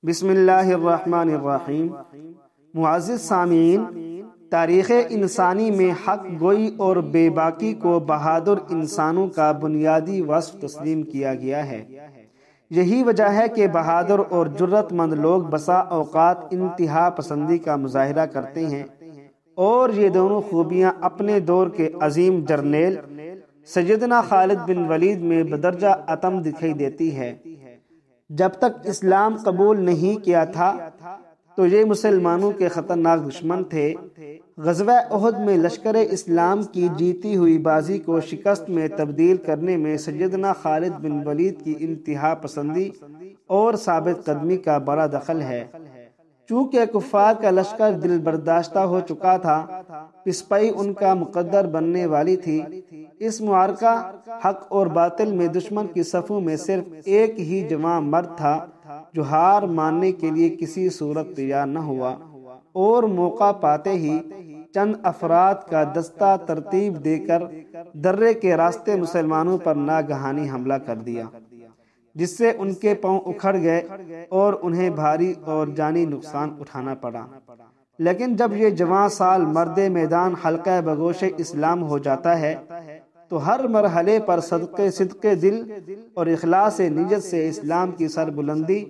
بسم اللہ الرحمن الرحیم۔ معزز سامعین، تاریخ انسانی میں حق گوئی اور بے باکی کو بہادر انسانوں کا بنیادی وصف تسلیم کیا گیا ہے۔ یہی وجہ ہے کہ بہادر اور جرت مند لوگ بسا اوقات انتہا پسندی کا مظاہرہ کرتے ہیں، اور یہ دونوں خوبیاں اپنے دور کے عظیم جرنیل سیدنا خالد بن ولید میں بدرجہ اتم دکھائی دیتی ہے۔ جب تک اسلام قبول نہیں کیا تھا تو یہ مسلمانوں کے خطرناک دشمن تھے۔ غزوہ احد میں لشکر اسلام کی جیتی ہوئی بازی کو شکست میں تبدیل کرنے میں سیدنا خالد بن ولید کی انتہا پسندی اور ثابت قدمی کا بڑا دخل ہے۔ چونکہ کفار کا لشکر دل برداشتہ ہو چکا تھا، پسپائی ان کا مقدر بننے والی تھی، اس معرکہ حق اور باطل میں دشمن کی صفوں میں صرف ایک ہی جواں مرد تھا جو ہار ماننے کے لیے کسی صورت تیار نہ ہوا، اور موقع پاتے ہی چند افراد کا دستہ ترتیب دے کر درے کے راستے مسلمانوں پر ناگہانی حملہ کر دیا، جس سے ان کے پاؤں اکھڑ گئے اور انہیں بھاری اور جانی نقصان اٹھانا پڑا۔ لیکن جب یہ جواں سال مرد میدان حلقہ بگوش اسلام ہو جاتا ہے تو ہر مرحلے پر صدق دل اور اخلاص نیت سے اسلام کی سربلندی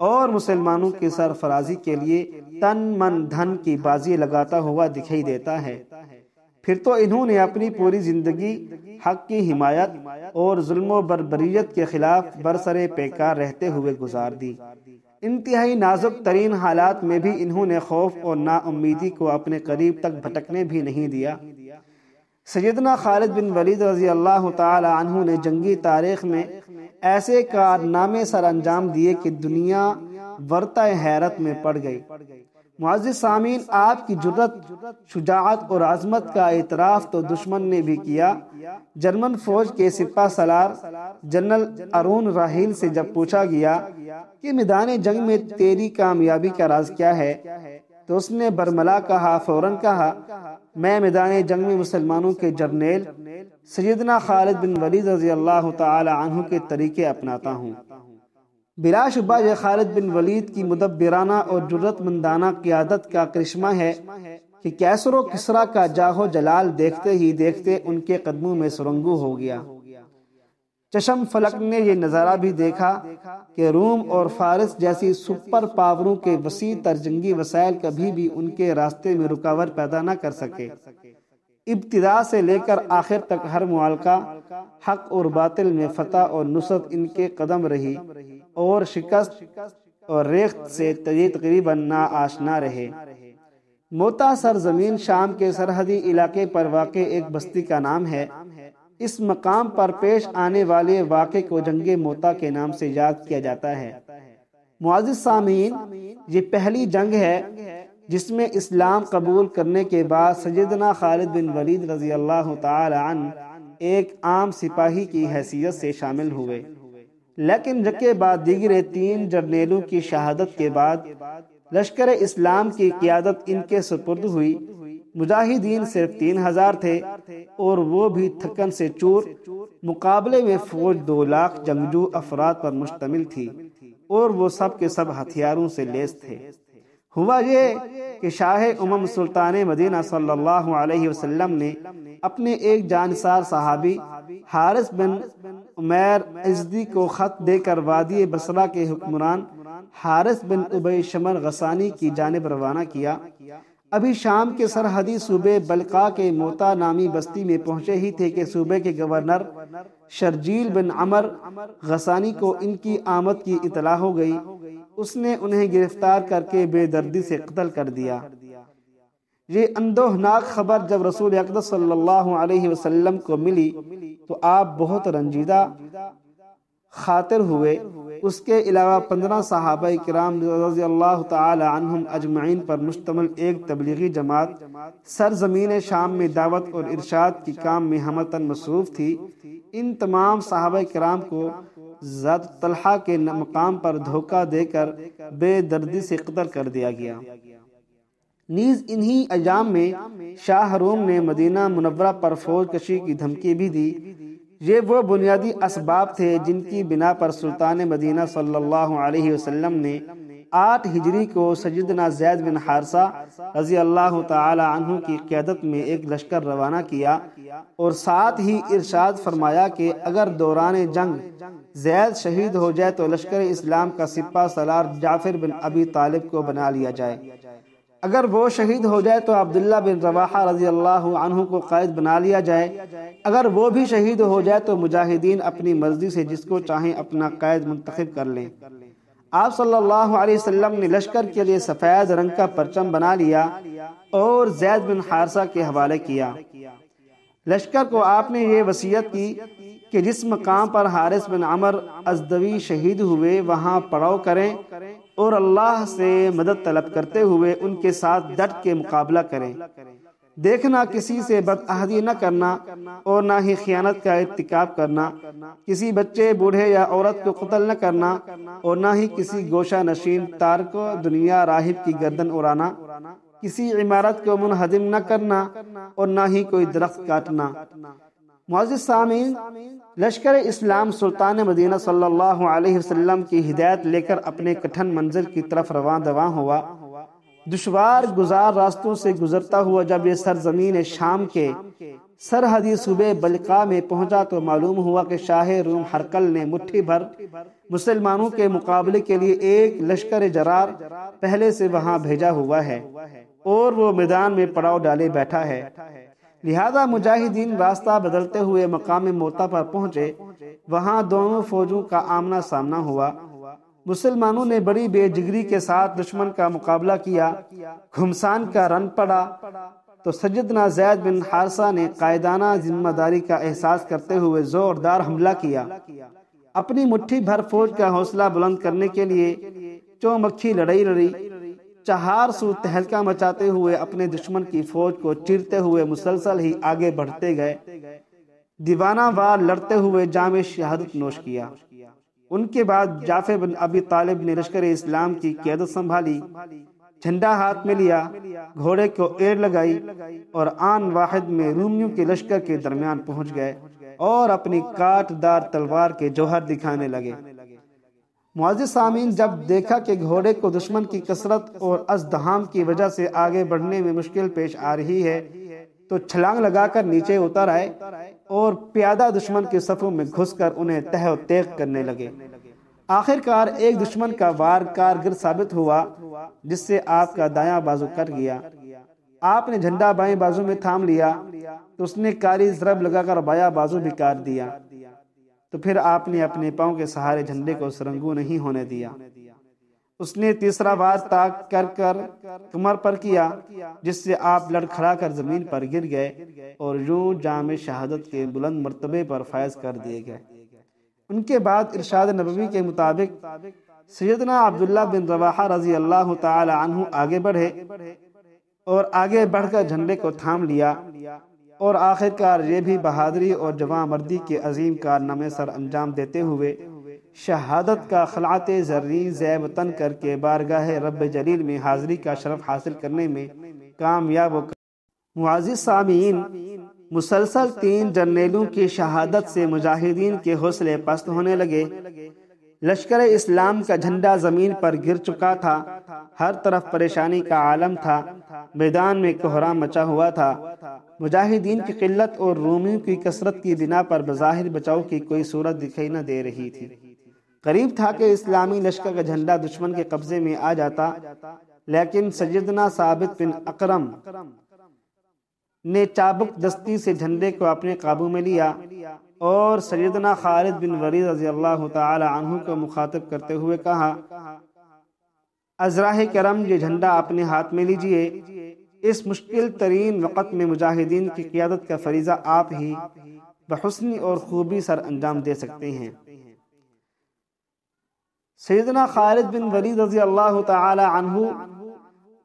اور مسلمانوں کی سرفرازی کے لیے تن من دھن کی بازی لگاتا ہوا دکھائی دیتا ہے۔ پھر تو انہوں نے اپنی پوری زندگی حق کی حمایت اور ظلم و بربریت کے خلاف برسر پیکار رہتے ہوئے گزار دی۔ انتہائی نازک ترین حالات میں بھی انہوں نے خوف اور نا امیدی کو اپنے قریب تک بھٹکنے بھی نہیں دیا۔ سیدنا خالد بن ولید رضی اللہ تعالی عنہ نے جنگی تاریخ میں ایسے کارنامے سر انجام دیے کہ دنیا ورطہ حیرت میں پڑ گئی۔ معزز سامعین، آپ کی جرت، شجاعت اور عظمت کا اعتراف تو دشمن نے بھی کیا۔ جرمن فوج کے سپہ سالار جنرل ارون راہیل سے جب پوچھا گیا کہ میدان جنگ میں تیری کامیابی کا راز کیا ہے تو اس نے برملا فوراً کہا، میں میدان جنگ میں مسلمانوں کے جرنیل سیدنا خالد بن ولید رضی اللہ تعالی عنہ کے طریقے اپناتا ہوں۔ بلا شبہ یہ خالد بن ولید کی مدبرانہ اور جرت مندانہ قیادت کا کرشمہ ہے کہ کیسر و کسریٰ کا جاہ و جلال دیکھتے ہی دیکھتے ان کے قدموں میں سرنگوں ہو گیا۔ چشم فلک نے یہ نظارہ بھی دیکھا کہ روم اور فارس جیسی سپر پاوروں کے وسیع تر جنگی وسائل کبھی بھی ان کے راستے میں رکاوٹ پیدا نہ کر سکے۔ ابتدا سے لے کر آخر تک ہر معرکہ حق اور باطل میں فتح اور نصرت ان کے قدم رہی، اور شکست اور ریخت سے تقریباً ناآشنا رہے۔ موتا سرزمین شام کے سرحدی علاقے پر واقع ایک بستی کا نام ہے۔ اس مقام پر پیش آنے والے واقعے کو جنگ موتا کے نام سے یاد کیا جاتا ہے۔ معزز سامعین، یہ پہلی جنگ ہے جس میں اسلام قبول کرنے کے بعد سیدنا خالد بن ولید رضی اللہ تعالی عنہ ایک عام سپاہی کی حیثیت سے شامل ہوئے، لیکن یکے بعد دیگرے 3 جرنیلوں کی شہادت کے بعد لشکر اسلام کی قیادت ان کے سپرد ہوئی۔ مجاہدین صرف 3000 تھے، اور وہ بھی تھکن سے چور۔ مقابلے میں فوج 2 لاکھ جنگجو افراد پر مشتمل تھی، اور وہ سب کے سب ہتھیاروں سے لیس تھے۔ ہوا یہ کہ شاہ امم سلطان مدینہ صلی اللہ علیہ وسلم نے اپنے ایک جانثار صحابی حارث بن عمیر ازدی کو خط دے کر وادی بصرہ کے حکمران حارث بن ابی شمر غسانی کی جانب روانہ کیا۔ ابھی شام کے سرحدی صوبے بلقاء کے موتا نامی بستی میں پہنچے ہی تھے کہ صوبے کے گورنر شرجیل بن عمر غسانی کو ان کی آمد کی اطلاع ہو گئی۔ اس نے انہیں گرفتار کر کے بے دردی سے قتل کر دیا۔ یہ اندوہناک خبر جب رسول اقدس صلی اللہ علیہ وسلم کو ملی تو آپ بہت رنجیدہ خاطر ہوئے۔ اس کے علاوہ 15 صحابہ کرام رضی اللہ تعالی عنہم اجمعین پر مشتمل ایک تبلیغی جماعت سرزمین شام میں دعوت اور ارشاد کی کام میں ہمتاً مصروف تھی۔ ان تمام صحابہ کرام کو ذات طلحہ کے مقام پر دھوکہ دے کر بے دردی سے قتل کر دیا گیا۔ نیز انہی ایام میں شاہ روم نے مدینہ منورہ پر فوج کشی کی دھمکی بھی دی۔ یہ وہ بنیادی اسباب تھے جن کی بنا پر سلطان مدینہ صلی اللہ علیہ وسلم نے 8 ہجری کو سیدنا زید بن حارثہ رضی اللہ تعالی عنہ کی قیادت میں ایک لشکر روانہ کیا اور ساتھ ہی ارشاد فرمایا کہ اگر دوران جنگ زید شہید ہو جائے تو لشکر اسلام کا سپہ سالار جعفر بن ابی طالب کو بنا لیا جائے، اگر وہ شہید ہو جائے تو عبداللہ بن رواحہ رضی اللہ عنہ کو قائد بنا لیا جائے، اگر وہ بھی شہید ہو جائے تو مجاہدین اپنی مرضی سے جس کو چاہیں اپنا قائد منتخب کر لیں۔ آپ صلی اللہ علیہ وسلم نے لشکر کے لیے سفید رنگ کا پرچم بنا لیا اور زید بن حارثہ کے حوالے کیا۔ لشکر کو آپ نے یہ وصیت کی کہ جس مقام پر حارث بن عمر ازدوی شہید ہوئے وہاں پڑاؤ کریں اور اللہ سے مدد طلب کرتے ہوئے ان کے ساتھ ڈٹ کے مقابلہ کریں، دیکھنا کسی سے بدعہدی نہ کرنا اور نہ ہی خیانت کا ارتکاب کرنا، کسی بچے بوڑھے یا عورت کو قتل نہ کرنا اور نہ ہی کسی گوشہ نشین تارک دنیا راہب کی گردن اڑانا، کسی عمارت کو منہدم نہ کرنا اور نہ ہی کوئی درخت کاٹنا۔ معزز سامعین، لشکر اسلام سلطان مدینہ صلی اللہ علیہ وسلم کی ہدایت لے کر اپنے کٹھن منزل کی طرف رواں دواں ہوا۔ دشوار گزار راستوں سے گزرتا ہوا جب یہ سرزمین شام کے سرحدی صوبے بلقاء میں پہنچا تو معلوم ہوا کہ شاہ روم ہرقل نے مٹھی بھر مسلمانوں کے مقابلے کے لیے ایک لشکر جرار پہلے سے وہاں بھیجا ہوا ہے اور وہ میدان میں پڑاؤ ڈالے بیٹھا ہے، لہذا مجاہدین راستہ بدلتے ہوئے مقام موتا پر پہنچے۔ وہاں دونوں فوجوں کا آمنا سامنا ہوا۔ مسلمانوں نے بڑی بے جگری کے ساتھ دشمن کا مقابلہ کیا، گھمسان کا رن پڑا تو سیدنا زید بن حارثہ نے قائدانہ ذمہ داری کا احساس کرتے ہوئے زوردار حملہ کیا۔ اپنی مٹھی بھر فوج کا حوصلہ بلند کرنے کے لیے چومکھی لڑائی لڑی، چہار سو تہلکہ مچاتے ہوئے اپنے دشمن کی فوج کو چیرتے ہوئے مسلسل ہی آگے بڑھتے گئے، دیوانہ وار لڑتے ہوئے جام شہادت نوش کیا۔ ان کے بعد جعفر بن ابی طالب نے لشکر اسلام کی قیادت سنبھالی، جھنڈا ہاتھ میں لیا، گھوڑے کو ایڑ لگائی اور آن واحد میں رومیوں کے لشکر کے درمیان پہنچ گئے اور اپنی کاٹ دار تلوار کے جوہر دکھانے لگے۔ معزز سامعین، جب دیکھا کہ گھوڑے کو دشمن کی کثرت اور ازدحام کی وجہ سے آگے بڑھنے میں مشکل پیش آ رہی ہے تو چھلانگ لگا کر نیچے اتر آئے اور پیادہ دشمن کے صفوں میں گھس کر انہیں تہ و تیغ کرنے لگے۔ آخر کار ایک دشمن کا وار کارگر ثابت ہوا جس سے آپ کا دایاں بازو کٹ گیا۔ آپ نے جھنڈا بائیں بازو میں تھام لیا تو اس نے کاری ضرب لگا کر بایاں بازو بھی کاٹ دیا، تو پھر آپ نے اپنے پاؤں کے سہارے جھنڈے کو سرنگوں نہیں ہونے دیا۔ اس نے تیسرا وار تاک کر کمر پر کیا جس سے آپ لڑکھڑا کر زمین پر گر گئے اور یوں جام شہادت کے بلند مرتبے پر فائز کر دیے گئے۔ ان کے بعد ارشاد نبوی کے مطابق سیدنا عبداللہ بن رواحہ رضی اللہ تعالی عنہ آگے بڑھے اور آگے بڑھ کر جھنڈے کو تھام لیا اور آخر کار یہ بھی بہادری اور جواں مردی کے عظیم کارنامے سر انجام دیتے ہوئے شہادت کا خلعت زریں زیب وطن کر کے بارگاہ رب جلیل میں حاضری کا شرف حاصل کرنے میں کامیاب ہو۔ معزز سامعین، مسلسل 3 جرنیلوں کی شہادت سے مجاہدین کے حوصلے پست ہونے لگے۔ لشکر اسلام کا جھنڈا زمین پر گر چکا تھا، ہر طرف پریشانی کا عالم تھا، میدان میں کوہرام مچا ہوا تھا۔ مجاہدین کی قلت اور رومیوں کی کثرت کی بنا پر بظاہر بچاؤ کی کوئی صورت دکھائی نہ دے رہی تھی۔ قریب تھا کہ اسلامی لشکر کا جھنڈا دشمن کے قبضے میں آ جاتا، لیکن سیدنا ثابت بن اکرم نے چابک دستی سے جھنڈے کو اپنے قابو میں لیا اور سیدنا خالد بن ولید رضی اللہ تعالی عنہ کو مخاطب کرتے ہوئے کہا، ازراہ کرم یہ جھنڈا اپنے ہاتھ میں لیجئے، اس مشکل ترین وقت میں مجاہدین کی قیادت کا فریضہ آپ ہی بحسن اور خوبی سر انجام دے سکتے ہیں۔ سیدنا خالد بن ولید رضی اللہ تعالی عنہ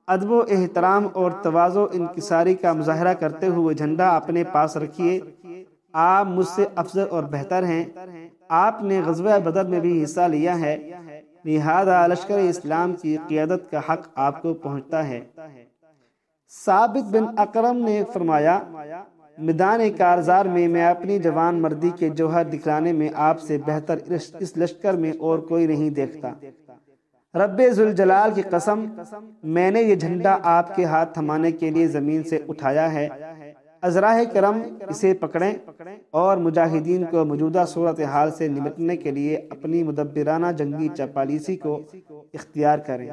ادب و احترام اور تواضع انکساری کا مظاہرہ کرتے ہوئے جھنڈا اپنے پاس رکھیے، آپ مجھ سے افضل اور بہتر ہیں، آپ نے غزوہ بدر میں بھی حصہ لیا ہے، لہذا لشکر اسلام کی قیادت کا حق آپ کو پہنچتا ہے۔ ثابت بن اکرم نے فرمایا، میدان کارزار میں میں اپنی جوان مردی کے جوہر دکھلانے میں آپ سے بہتر اس لشکر میں اور کوئی نہیں دیکھتا۔ رب ذوالجلال کی قسم، میں نے یہ جھنڈا آپ کے ہاتھ تھمانے کے لیے زمین سے اٹھایا ہے، عذراء کرم اسے پکڑیں اور مجاہدین کو موجودہ صورتحال سے نمٹنے کے لیے اپنی مدبرانہ جنگی چاپالیسی کو اختیار کریں۔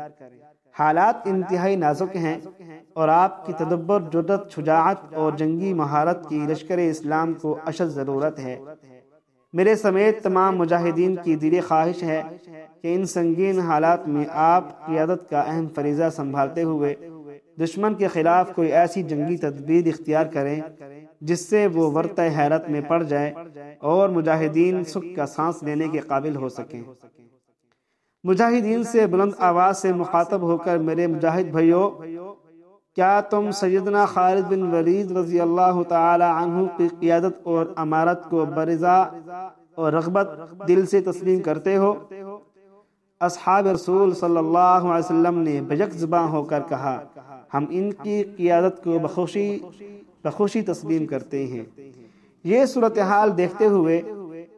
حالات انتہائی نازک ہیں اور آپ کی تدبر، جرأت، شجاعت اور جنگی مہارت کی لشکر اسلام کو اشد ضرورت ہے۔ میرے سمیت تمام مجاہدین کی دلی خواہش ہے کہ ان سنگین حالات میں آپ قیادت کا اہم فریضہ سنبھالتے ہوئے دشمن کے خلاف کوئی ایسی جنگی تدبیر اختیار کریں جس سے وہ ورطہ حیرت میں پڑ جائے اور مجاہدین سکھ کا سانس لینے کے قابل ہو سکیں۔ مجاہدین سے بلند آواز سے مخاطب ہو کر میرے مجاہد بھائیو، کیا تم سیدنا خالد بن ولید رضی اللہ تعالی عنہ کی قیادت اور امارت کو برضا اور رغبت دل سے تسلیم کرتے ہو؟ اصحاب رسول صلی اللہ علیہ وسلم نے بیک زباں ہو کر کہا، ہم ان کی قیادت کو بخوشی تسلیم کرتے ہیں۔ یہ صورتحال دیکھتے ہوئے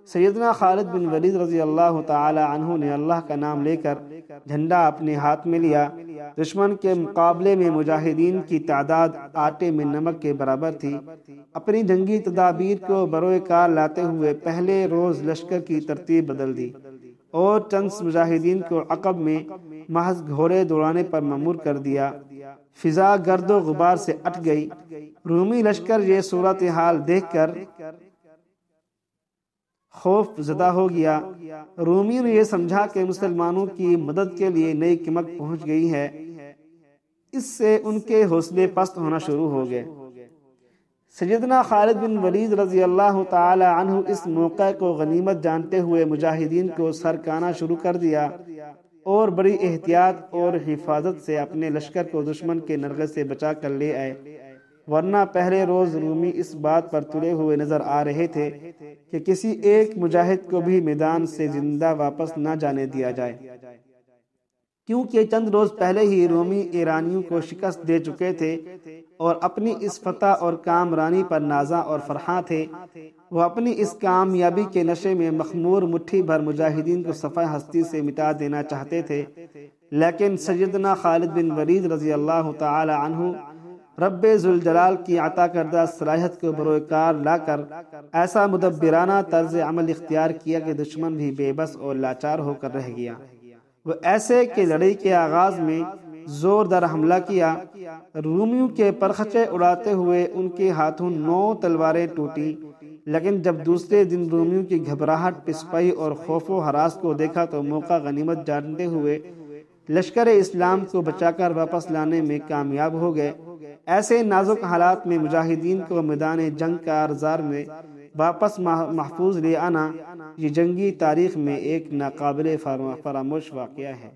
سیدنا خالد بن ولید رضی اللہ تعالی عنہ نے اللہ کا نام لے کر جھنڈا اپنے ہاتھ میں لیا۔ دشمن کے مقابلے میں مجاہدین کی تعداد آٹے میں نمک کے برابر تھی۔ اپنی جنگی تدابیر کو بروئے کار لاتے ہوئے پہلے روز لشکر کی ترتیب بدل دی اور چند مجاہدین کو عقب میں محض گھوڑے دوڑانے پر مأمور کر دیا۔ فضا گرد و غبار سے اٹھ گئی۔ رومی لشکر یہ صورتحال دیکھ کر خوف زدہ ہو گیا۔ رومیوں نے یہ سمجھا کہ مسلمانوں کی مدد کے لیے نئی کمک پہنچ گئی ہے۔ اس سے ان کے حوصلے پست ہونا شروع ہو گئے۔ سیدنا خالد بن ولید رضی اللہ تعالی عنہ اس موقع کو غنیمت جانتے ہوئے مجاہدین کو سرکانا شروع کر دیا اور بڑی احتیاط اور حفاظت سے اپنے لشکر کو دشمن کے نرغے سے بچا کر لے آئے، ورنہ پہلے روز رومی اس بات پر تلے ہوئے نظر آ رہے تھے کہ کسی ایک مجاہد کو بھی میدان سے زندہ واپس نہ جانے دیا جائے، کیونکہ چند روز پہلے ہی رومی ایرانیوں کو شکست دے چکے تھے اور اپنی اس فتح اور کامرانی پر نازاں اور فرحاں تھے۔ وہ اپنی اس کامیابی کے نشے میں مخمور مٹھی بھر مجاہدین کو صفحہ ہستی سے مٹا دینا چاہتے تھے، لیکن سیدنا خالد بن ولید رضی اللہ تعالی عنہ رب ذوالجلال کی عطا کردہ صلاحیت کو بروئے کار لا کر ایسا مدبرانہ طرز عمل اختیار کیا کہ دشمن بھی بے بس اور لاچار ہو کر رہ گیا۔ وہ ایسے کہ لڑائی کے آغاز میں زوردار حملہ کیا، رومیوں کے پرخچے اڑاتے ہوئے ان کے ہاتھوں 9 تلواریں ٹوٹی، لیکن جب دوسرے دن رومیوں کی گھبراہٹ، پسپائی اور خوف و ہراس کو دیکھا تو موقع غنیمت جانتے ہوئے لشکر اسلام کو بچا کر واپس لانے میں کامیاب ہو گئے۔ ایسے نازک حالات میں مجاہدین کو میدان جنگ کا ارزار میں واپس محفوظ لے آنا یہ جنگی تاریخ میں ایک ناقابل فراموش واقعہ ہے۔